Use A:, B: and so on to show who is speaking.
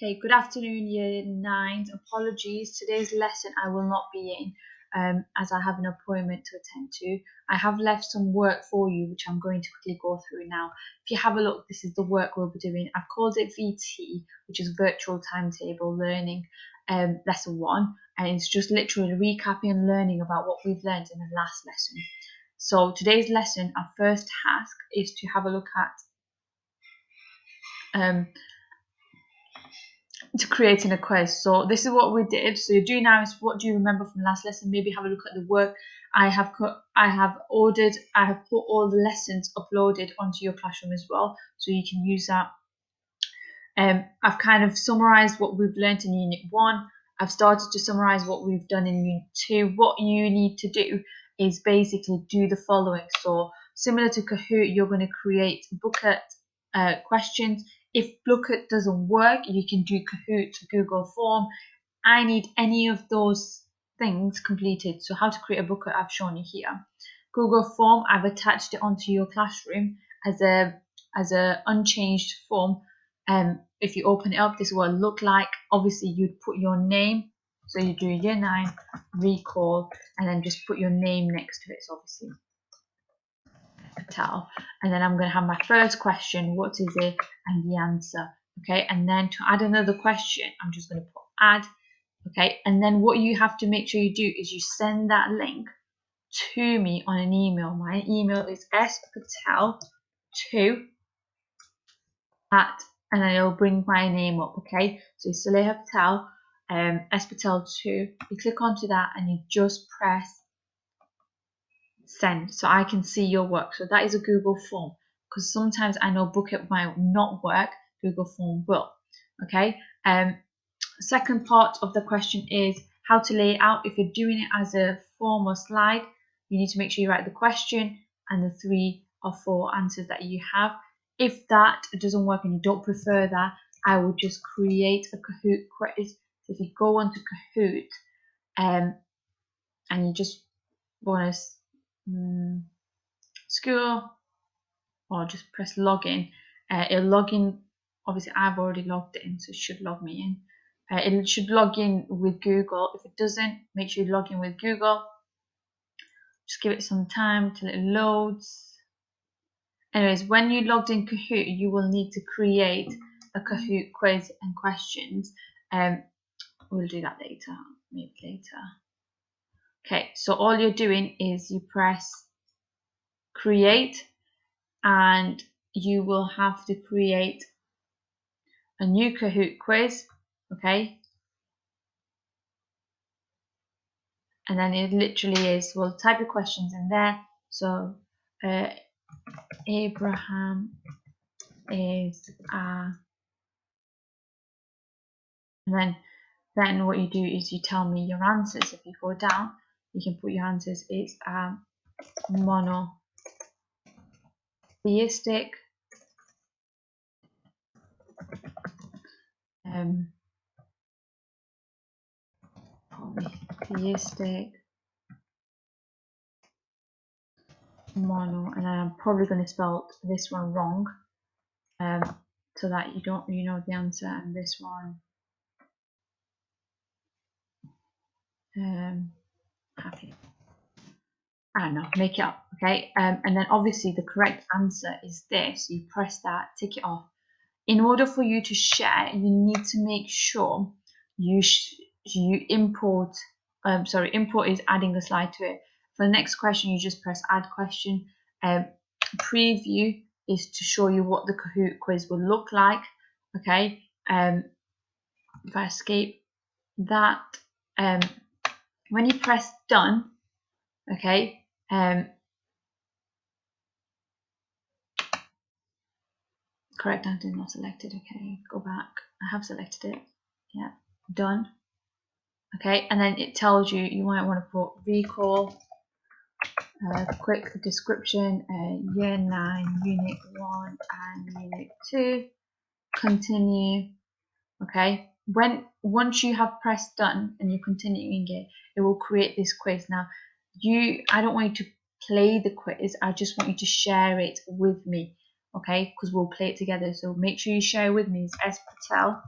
A: Okay, good afternoon, Year 9s. Apologies, today's lesson I will not be in as I have an appointment to attend to. I have left some work for you, which I'm going to quickly go through now. If you have a look, this is the work we'll be doing. I've called it VT, which is Virtual Timetable Learning, Lesson 1. And it's just literally recapping and learning about what we've learned in the last lesson. So today's lesson, our first task is to have a look at to creating a quiz. So this is what we did. So you do now is, what do you remember from last lesson? Maybe have a look at the work I have put all the lessons uploaded onto your classroom as well, so you can use that. I've kind of summarized what we've learned in Unit 1. I've started to summarize what we've done in Unit 2. What you need to do is basically do the following. So similar to Kahoot, you're going to create Booklet questions. If Booklet doesn't work, you can do Kahoot, Google Form. I need any of those things completed. So how to create a booklet, I've shown you here. Google Form, I've attached it onto your classroom as a unchanged form. If you open it up, this is what it look like. Obviously, you'd put your name. So you do Year 9 recall, and then just put your name next to it. So obviously, Patel. And then I'm going to have my first question, what is it, and the answer. Okay, and then to add another question, I'm just going to put add. Okay, and then what you have to make sure you do is you send that link to me on an email. My email is spatel2 and then it'll bring my name up. Okay, so Saleha Patel, spatel2. You click onto that and you just press send, so I can see your work. So that is a Google Form, because sometimes I know Booklet might not work, Google Form will. Okay. Second part of the question is how to lay it out. If you're doing it as a form or slide, you need to make sure you write the question and the 3 or 4 answers that you have. If that doesn't work and you don't prefer that, I will just create a Kahoot quiz. So if you go onto Kahoot and you just want to school, or just press login, it'll log in. Obviously I've already logged in, so it should log me in. It should log in with Google. If it doesn't, make sure you log in with Google. Just give it some time till it loads. Anyways, when you logged in Kahoot, you will need to create a Kahoot quiz and questions. We'll do that later, maybe later. Okay, so all you're doing is you press create, and you will have to create a new Kahoot quiz. Okay, and then it literally is, well, type your questions in there. So Abraham is and then what you do is you tell me your answers. If you go down, you can put your answers. It's monotheistic, polytheistic, mono, and I'm probably going to spell this one wrong, so that you know the answer. And this one happy. I don't know, make it up. Okay, and then obviously the correct answer is this. You press that, tick it off. In order for you to share, you need to make sure you import. Import is adding a slide to it. For the next question, you just press add question. Preview is to show you what the Kahoot quiz will look like. Okay. If I escape that, when you press done, okay. Correct answer not selected. Okay, go back. I have selected it. Yeah, done. Okay, and then it tells you might want to put recall, quick description, Year 9, Unit 1 and Unit 2, continue. Okay, once you have pressed done and you're continuing it will create this quiz. Now, I don't want you to play the quiz, I just want you to share it with me. Okay, because we'll play it together. So make sure you share with me. It's spatel